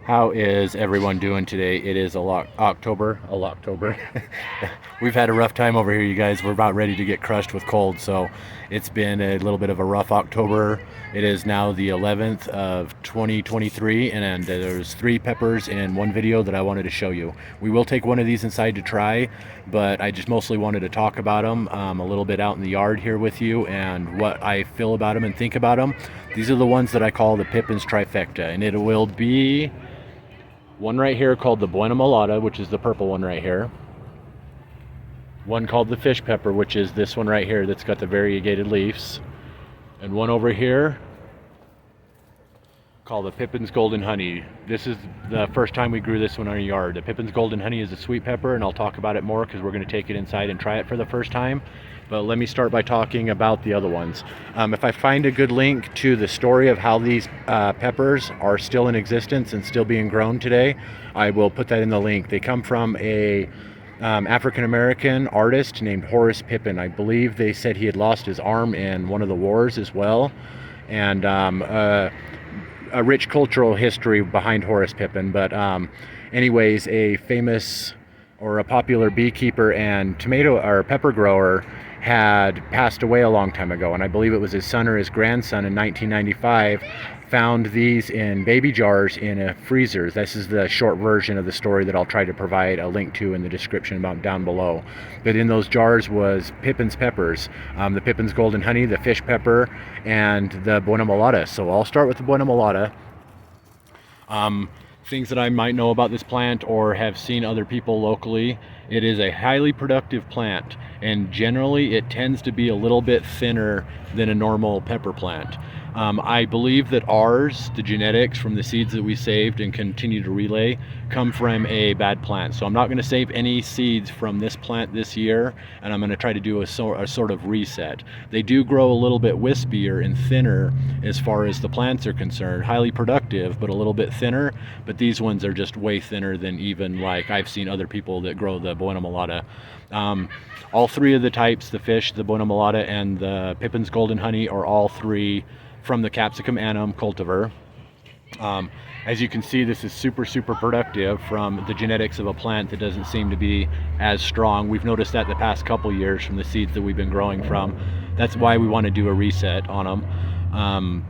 How is everyone doing today? It is October. We've had a rough time over here, you guys. We're about ready to get crushed with cold, so it's been a little bit of a rough October. It is now the 11th of 2023, and there's 3 peppers in one video that I wanted to show you. We will take one of these inside to try, but I just mostly wanted to talk about them a little bit out in the yard here with you and what I feel about them and think about them. These are the ones that I call the Pippin's Trifecta, and it will be one right here called the Buena Mulata, which is the purple one right here. One called the fish pepper, which is this one right here that's got the variegated leaves. And one over here called the Pippin's Golden Honey. This is the first time we grew this one in our yard. The Pippin's Golden Honey is a sweet pepper, and I'll talk about it more because we're going to take it inside and try it for the first time. But let me start by talking about the other ones. If I find a good link to the story of how these peppers are still in existence and still being grown today, I will put that in the link. They come from a African-American artist named Horace Pippin. I believe they said he had lost his arm in one of the wars as well. And a rich cultural history behind Horace Pippin. But anyways, a famous or a popular beekeeper and tomato or pepper grower had passed away a long time ago, and I believe it was his son or his grandson in 1995 found these in baby jars in a freezer. This is the short version of the story that I'll try to provide a link to in the description about down below. But in those jars was Pippin's peppers, the Pippin's Golden Honey, the fish pepper, and the Buena Mulata. So I'll start with the Buena Mulata. Things that I might know about this plant or have seen other people locally. It is a highly productive plant, and generally it tends to be a little bit thinner than a normal pepper plant. I believe that ours, the genetics from the seeds that we saved and continue to relay, come from a bad plant. So I'm not going to save any seeds from this plant this year, and I'm going to try to do a sort of reset. They do grow a little bit wispier and thinner as far as the plants are concerned. Highly productive, but a little bit thinner. But these ones are just way thinner than even like I've seen other people that grow the Buena Mulata. All 3 of the types, the fish, the Buena Mulata, and the Pippin's Golden Honey, are all 3 from the Capsicum annum cultivar. As you can see, this is super productive from the genetics of a plant that doesn't seem to be as strong. We've noticed that the past couple years from the seeds that we've been growing from. That's why we want to do a reset on them.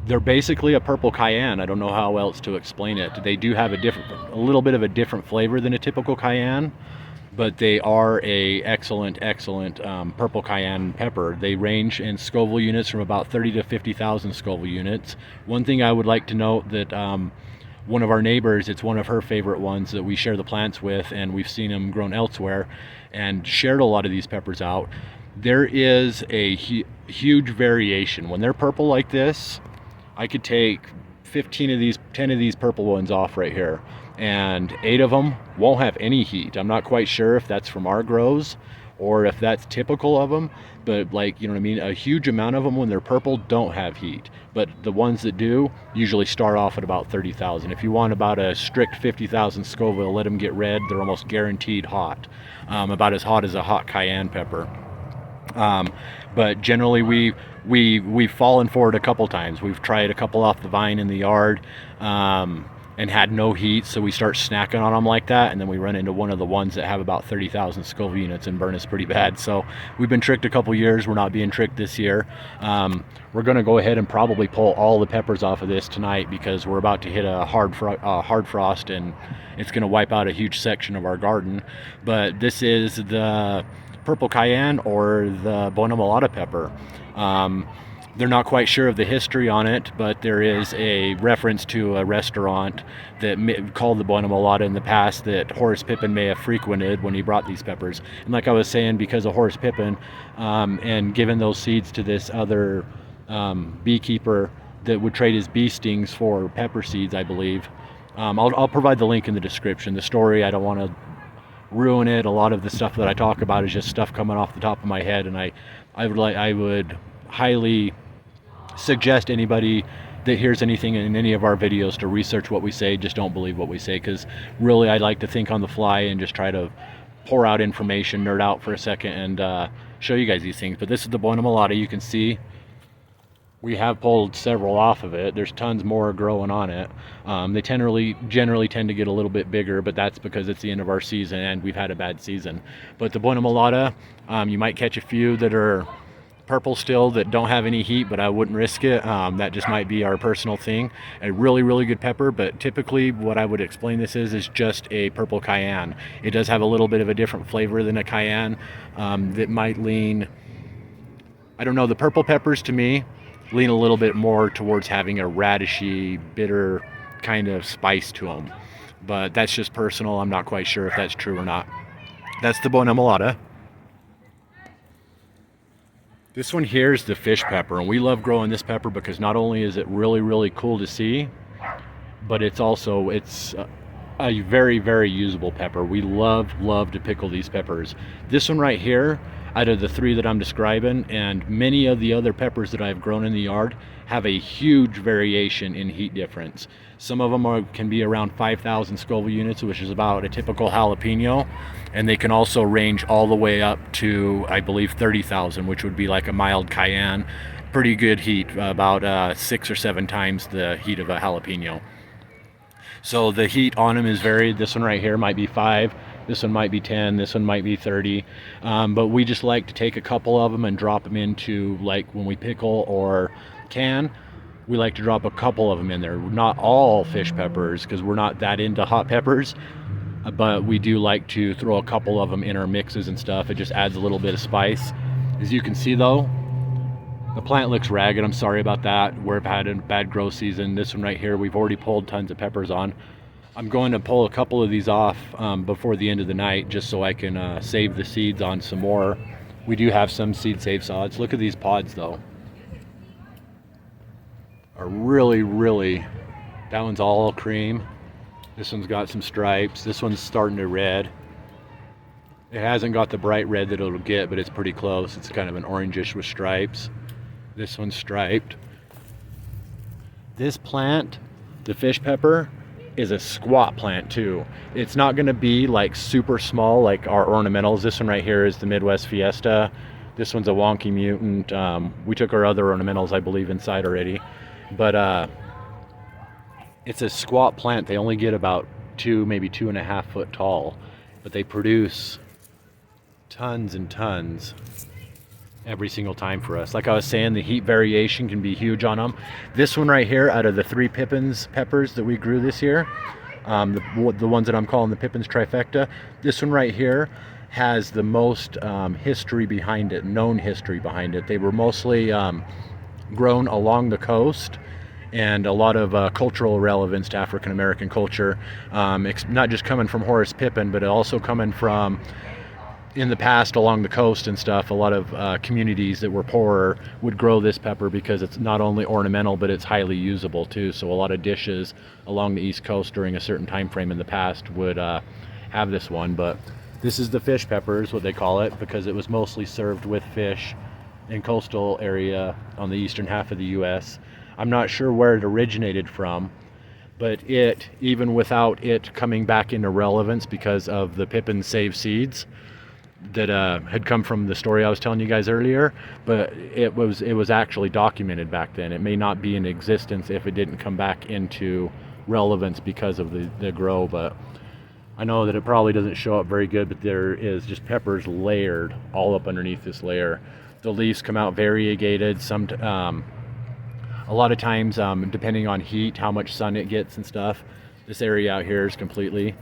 They're basically a purple cayenne. I don't know how else to explain it. They do have a little bit of a different flavor than a typical cayenne, but they are a excellent purple cayenne pepper. They range in Scoville units from about 30 to 50,000 Scoville units. One thing I would like to note that one of our neighbors, it's one of her favorite ones that we share the plants with, and we've seen them grown elsewhere and shared a lot of these peppers out. There is a huge variation. When they're purple like this, I could take 10 of these purple ones off right here, and 8 of them won't have any heat. I'm not quite sure if that's from our grows or if that's typical of them, but like, you know what I mean, a huge amount of them when they're purple don't have heat, but the ones that do usually start off at about 30,000. If you want about a strict 50,000 Scoville, let them get red. They're almost guaranteed hot, about as hot as a hot cayenne pepper. But generally we've fallen for it a couple times. We've tried a couple off the vine in the yard and had no heat, so we start snacking on them like that, and then we run into one of the ones that have about 30,000 Scoville units and burn us pretty bad. So we've been tricked a couple years. We're not being tricked this year. We're going to go ahead and probably pull all the peppers off of this tonight because we're about to hit a hard frost, and it's going to wipe out a huge section of our garden. But this is the purple cayenne or the Buena Mulata pepper. They're not quite sure of the history on it, but there is a reference to a restaurant that called the Buena Mulata in the past that Horace Pippin may have frequented when he brought these peppers. And like I was saying, because of Horace Pippin and given those seeds to this other beekeeper that would trade his bee stings for pepper seeds, I believe. I'll provide the link in the description. The story, I don't want to ruin it. A lot of the stuff that I talk about is just stuff coming off the top of my head, and I would highly suggest anybody that hears anything in any of our videos to research what we say. Just don't believe what we say, because really I like to think on the fly and just try to pour out information, nerd out for a second, and show you guys these things. But this is the Buena Mulata. You can see We have pulled several off of it. There's tons more growing on it. They generally tend to get a little bit bigger, but that's because it's the end of our season and we've had a bad season. But the Buena Mulata, you might catch a few that are purple still that don't have any heat, but I wouldn't risk it. That just might be our personal thing. A really good pepper, but typically what I would explain this is just a purple cayenne. It does have a little bit of a different flavor than a cayenne that might lean, I don't know, the purple peppers to me lean a little bit more towards having a radishy, bitter kind of spice to them. But that's just personal. I'm not quite sure if that's true or not. That's the Buena Mulata. This one here is the fish pepper, and we love growing this pepper because not only is it really cool to see, but it's a very usable pepper. We love to pickle these peppers. This one right here, out of the three that I'm describing, and many of the other peppers that I've grown in the yard, have a huge variation in heat difference. Some of them can be around 5,000 Scoville units, which is about a typical jalapeno, and they can also range all the way up to, I believe, 30,000, which would be like a mild cayenne. Pretty good heat, about 6 or 7 times the heat of a jalapeno. So the heat on them is varied. This one right here might be 5, this one might be 10, this one might be 30, but we just like to take a couple of them and drop them into, like when we pickle or can, we like to drop a couple of them in there. Not all fish peppers, because we're not that into hot peppers, but we do like to throw a couple of them in our mixes and stuff. It just adds a little bit of spice. As you can see though, the plant looks ragged. I'm sorry about that. We've had a bad grow season. This one right here, we've already pulled tons of peppers on. I'm going to pull a couple of these off before the end of the night, just so I can save the seeds on some more. We do have some seed save sods. Look at these pods though. Are really, that one's all cream. This one's got some stripes. This one's starting to red. It hasn't got the bright red that it'll get, but it's pretty close. It's kind of an orangish with stripes. This one's striped. This plant, the fish pepper, is a squat plant too. It's not going to be like super small like our ornamentals. This one right here is the Midwest Fiesta. This one's a wonky mutant. We took our other ornamentals, I believe, inside already. But it's a squat plant. They only get about 2, maybe 2.5 foot tall, but they produce tons and tons every single time for us. Like I was saying, the heat variation can be huge on them. This one right here, out of the 3 Pippin's peppers that we grew this year, the ones that I'm calling the Pippin's Trifecta, this one right here has the most history behind it, known history behind it. They were mostly grown along the coast, and a lot of cultural relevance to African American culture, not just coming from Horace Pippin, but also coming from, in the past along the coast and stuff, a lot of communities that were poorer would grow this pepper because it's not only ornamental, but it's highly usable too. So a lot of dishes along the East Coast during a certain time frame in the past would have this one. But this is the fish pepper, is what they call it, because it was mostly served with fish in coastal area on the eastern half of the U.S. I'm not sure where it originated from, but it, even without it coming back into relevance because of the Pippin save seeds that had come from the story I was telling you guys earlier, but it was actually documented back then. It may not be in existence if it didn't come back into relevance because of the grow, but I know that it probably doesn't show up very good, but there is just peppers layered all up underneath this layer. The leaves come out variegated. A lot of times, depending on heat, how much sun it gets and stuff. This area out here is completely.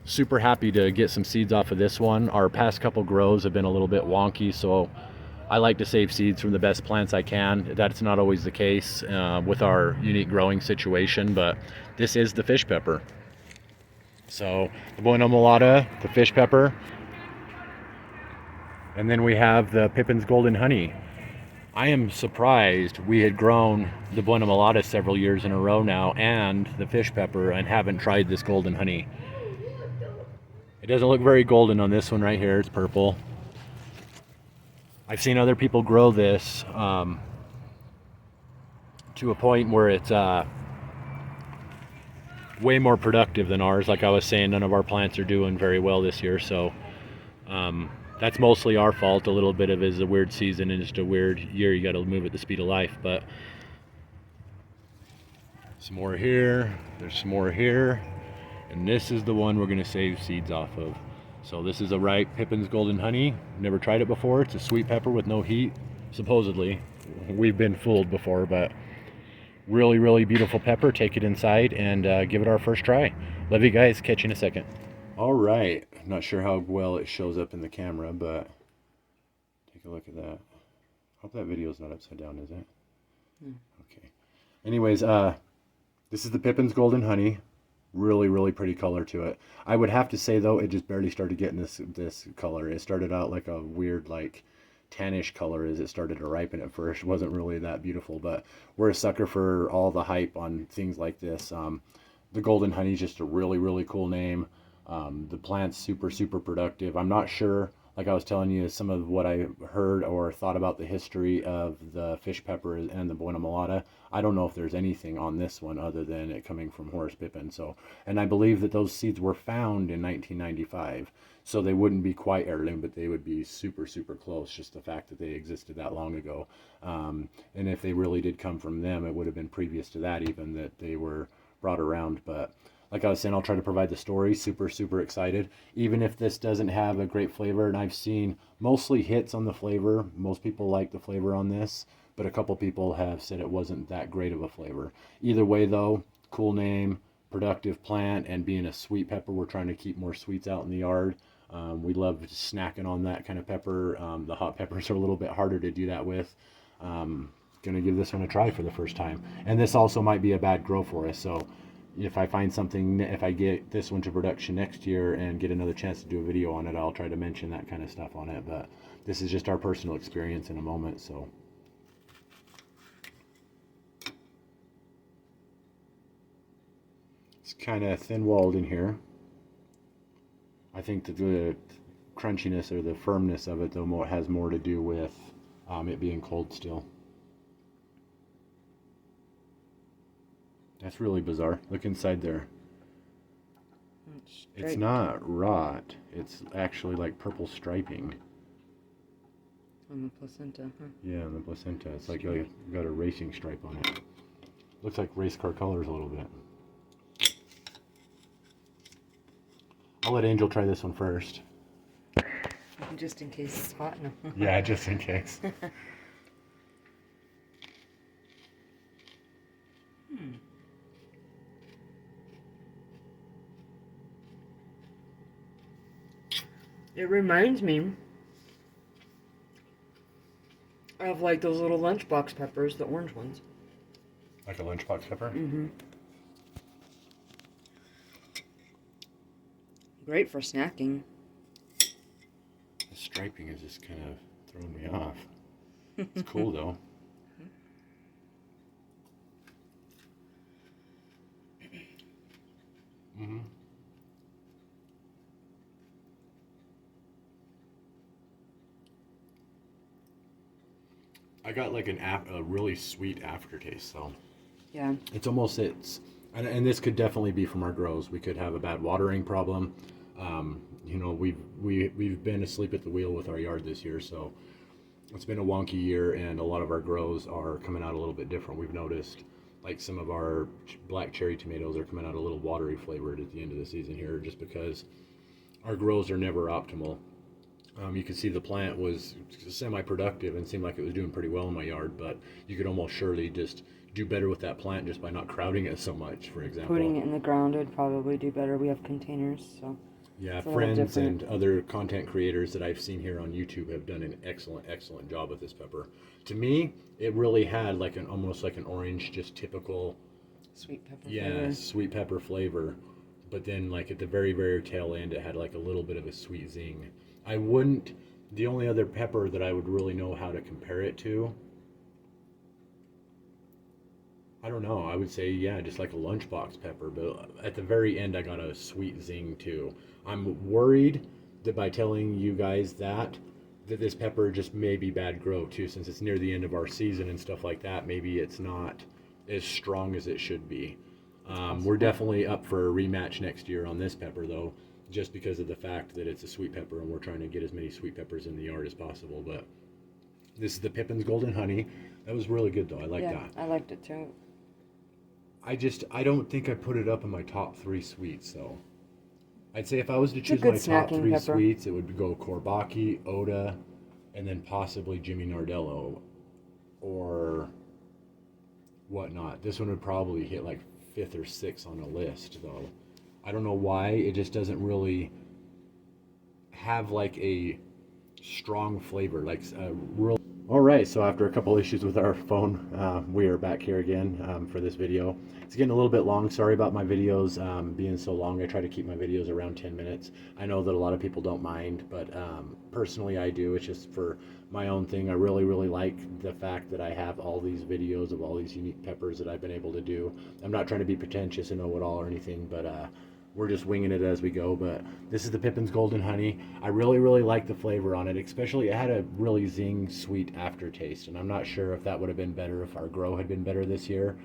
Super happy to get some seeds off of this one. Our past couple grows have been a little bit wonky, so I like to save seeds from the best plants I can. That's not always the case with our unique growing situation, but this is the fish pepper. So the Buena Mulata, the fish pepper, and then we have the Pippin's Golden Honey. I am surprised we had grown the Buena Mulata several years in a row now and the fish pepper and haven't tried this Golden Honey. It doesn't look very golden on this one right here. It's purple. I've seen other people grow this to a point where it's way more productive than ours. Like I was saying, none of our plants are doing very well this year, so That's mostly our fault. A little bit of it is a weird season and just a weird year. You got to move at the speed of life. But some more here. There's some more here. And this is the one we're going to save seeds off of. So this is a ripe Pippin's Golden Honey. Never tried it before. It's a sweet pepper with no heat, supposedly. We've been fooled before, but really, really beautiful pepper. Take it inside and give it our first try. Love you guys. Catch you in a second. All right. Not sure how well it shows up in the camera, but take a look at that. Hope that video is not upside down, is it? Okay. Anyways, this is the Pippin's Golden Honey. Really, really pretty color to it. I would have to say though, it just barely started getting this color. It started out like a weird like tannish color as it started to ripen at first. It wasn't really that beautiful, but we're a sucker for all the hype on things like this. The Golden Honey is just a really, really cool name. The plant's super, super productive. I'm not sure, like I was telling you, some of what I heard or thought about the history of the fish pepper and the Buena Mulata. I don't know if there's anything on this one other than it coming from Horace Pippin. So, and I believe that those seeds were found in 1995. So they wouldn't be quite heirloom, but they would be super, super close. Just the fact that they existed that long ago. And if they really did come from them, it would have been previous to that even that they were brought around. But like I was saying, I'll try to provide the story. Super, super excited. Even if this doesn't have a great flavor, and I've seen mostly hits on the flavor. Most people like the flavor on this, but a couple people have said it wasn't that great of a flavor. Either way though, cool name, productive plant, and being a sweet pepper, we're trying to keep more sweets out in the yard. We love snacking on that kind of pepper. The hot peppers are a little bit harder to do that with. Gonna give this one a try for the first time. And this also might be a bad grow for us, so if I find something, if I get this one to production next year and get another chance to do a video on it, I'll try to mention that kind of stuff on it. But this is just our personal experience in a moment. So it's kind of thin-walled in here. I think that the crunchiness or the firmness of it though has more to do with it being cold still. That's really bizarre. Look inside there. It's not rot. It's actually like purple striping. On the placenta, huh? Yeah, on the placenta. It's like you got a racing stripe on it. Looks like race car colors a little bit. I'll let Angel try this one first. Just in case it's hot enough. Yeah, just in case. It reminds me of like those little lunchbox peppers, the orange ones. Like a lunchbox pepper? Mm-hmm. Great for snacking. The striping is just kind of throwing me off. It's cool though. Mm-hmm. I got like a really sweet aftertaste though. Yeah. It's almost and this could definitely be from our grows. We could have a bad watering problem. You know, we've been asleep at the wheel with our yard this year, so it's been a wonky year, and a lot of our grows are coming out a little bit different. We've noticed like some of our black cherry tomatoes are coming out a little watery flavored at the end of the season here, just because our grows are never optimal. You could see the plant was semi-productive and seemed like it was doing pretty well in my yard, but you could almost surely just do better with that plant just by not crowding it so much, for example. Putting it in the ground would probably do better. We have containers, so. Yeah, friends and other content creators that I've seen here on YouTube have done an excellent job with this pepper. To me, it really had like almost like an orange, just typical sweet pepper flavor. Sweet pepper flavor. But then like at the very, very tail end, it had like a little bit of a sweet zing. The only other pepper that I would really know how to compare it to, I don't know, I would say, yeah, just like a lunchbox pepper, but at the very end I got a sweet zing too. I'm worried that by telling you guys that this pepper just may be bad grow too, since it's near the end of our season and stuff like that. Maybe it's not as strong as it should be. We're definitely up for a rematch next year on this pepper though. just because of the fact that it's a sweet pepper and we're trying to get as many sweet peppers in the yard as possible. But this is the Pippin's Golden Honey. That was really good though. I like that. I liked it too. I don't think I put it up in my top 3 sweets though. I'd say if I was to choose good my top 3 pepper. sweets, it would go Courbaki, Oda, and then possibly Jimmy Nardello or whatnot. This one would probably hit like 5th or 6th on a list though. I don't know why, it just doesn't really have like a strong flavor, like a real. All right, so after a couple issues with our phone, we are back here again for this video. It's getting a little bit long. Sorry about my videos being so long. I try to keep my videos around 10 minutes. I know that a lot of people don't mind, but personally I do. It's just for my own thing. I really like the fact that I have all these videos of all these unique peppers that I've been able to do. I'm not trying to be pretentious and know-it-all or anything, but we're just winging it as we go. But this is the Pippin's Golden Honey. I really like the flavor on it, especially it had a really zing sweet aftertaste, and I'm not sure if that would have been better if our grow had been better this year,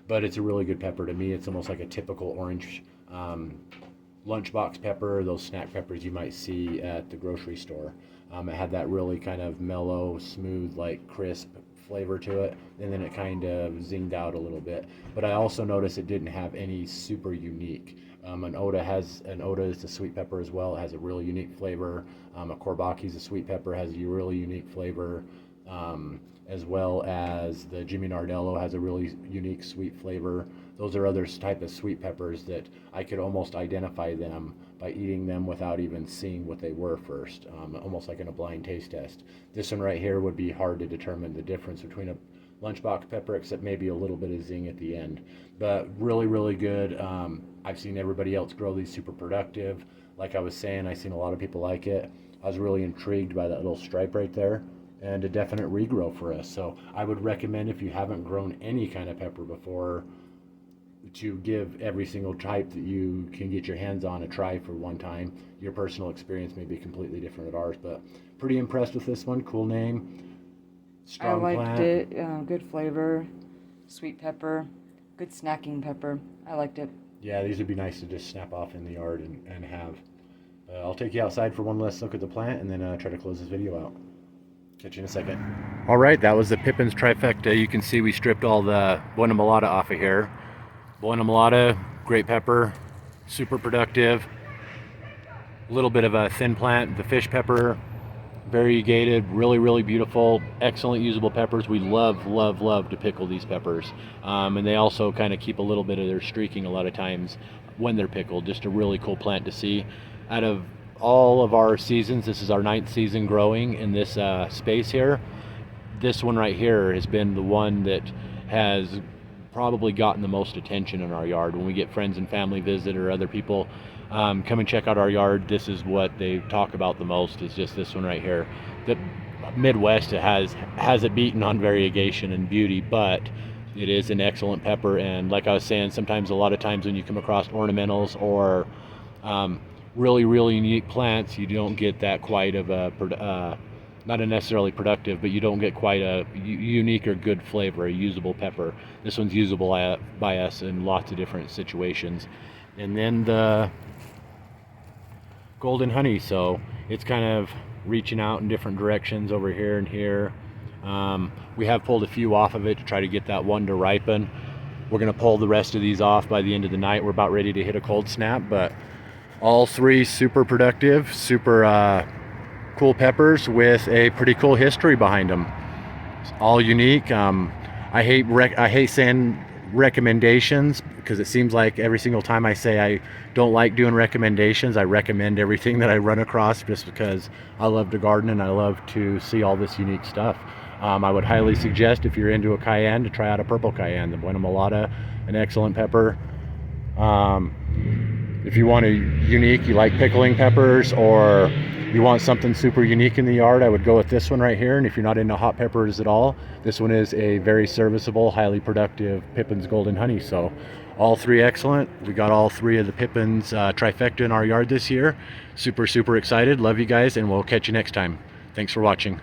but it's a really good pepper to me. It's almost like a typical orange lunchbox pepper, those snack peppers you might see at the grocery store. It had that really kind of mellow, smooth, like crisp flavor to it, and then it kind of zinged out a little bit. But I also noticed it didn't have any super unique. An Oda is a sweet pepper as well. It has a really unique flavor. A Courbaki is a sweet pepper, has a really unique flavor, as well as the Jimmy Nardello has a really unique sweet flavor. Those are other type of sweet peppers that I could almost identify them by eating them without even seeing what they were first, almost like in a blind taste test. This one right here would be hard to determine the difference between a lunchbox pepper, except maybe a little bit of zing at the end. But really good. I've seen everybody else grow these super productive. Like I was saying, I've seen a lot of people like it. I was really intrigued by that little stripe right there, and a definite regrow for us. So I would recommend, if you haven't grown any kind of pepper before, to give every single type that you can get your hands on a try for one time. Your personal experience may be completely different at ours, but pretty impressed with this one. Cool name, strong I liked plant. it. Good flavor, sweet pepper, good snacking pepper. I liked it. Yeah, these would be nice to just snap off in the yard and have. I'll take you outside for one last look at the plant and then try to close this video out. Catch you in a second. All right, that was the Pippin's Trifecta. You can see we stripped all the Buena Mulata off of here. Buena Mulata, great pepper, super productive. A little bit of a thin plant, the fish pepper, variegated, really beautiful, excellent usable peppers. We love to pickle these peppers, and they also kind of keep a little bit of their streaking a lot of times when they're pickled. Just a really cool plant to see. Out of all of our seasons, this is our 9th season growing in this space here. This one right here has been the one that has probably gotten the most attention in our yard. When we get friends and family visit or other people come and check out our yard, this is what they talk about the most, is just this one right here. The Midwest, it has it beaten on variegation and beauty, but it is an excellent pepper. And like I was saying, sometimes, a lot of times when you come across ornamentals or really unique plants, you don't get that quite of a not a necessarily productive, but you don't get quite a unique or good flavor, a usable pepper. This one's usable by us in lots of different situations. And then the Golden Honey, so it's kind of reaching out in different directions over here and here. We have pulled a few off of it to try to get that one to ripen. We're going to pull the rest of these off by the end of the night. We're about ready to hit a cold snap, but all 3 super productive, super cool peppers with a pretty cool history behind them. It's all unique. I hate saying recommendations, because it seems like every single time I say I don't like doing recommendations, I recommend everything that I run across, just because I love to garden and I love to see all this unique stuff. I would highly suggest, if you're into a cayenne, to try out a purple cayenne, the Buena Mulata, an excellent pepper. If you want a unique, you like pickling peppers, or you want something super unique in the yard, I would go with this one right here. And if you're not into hot peppers at all, this one is a very serviceable, highly productive Pippin's Golden Honey. So all 3 excellent. We got all 3 of the Pippin's Trifecta in our yard this year. Super excited. Love you guys, and we'll catch you next time. Thanks for watching.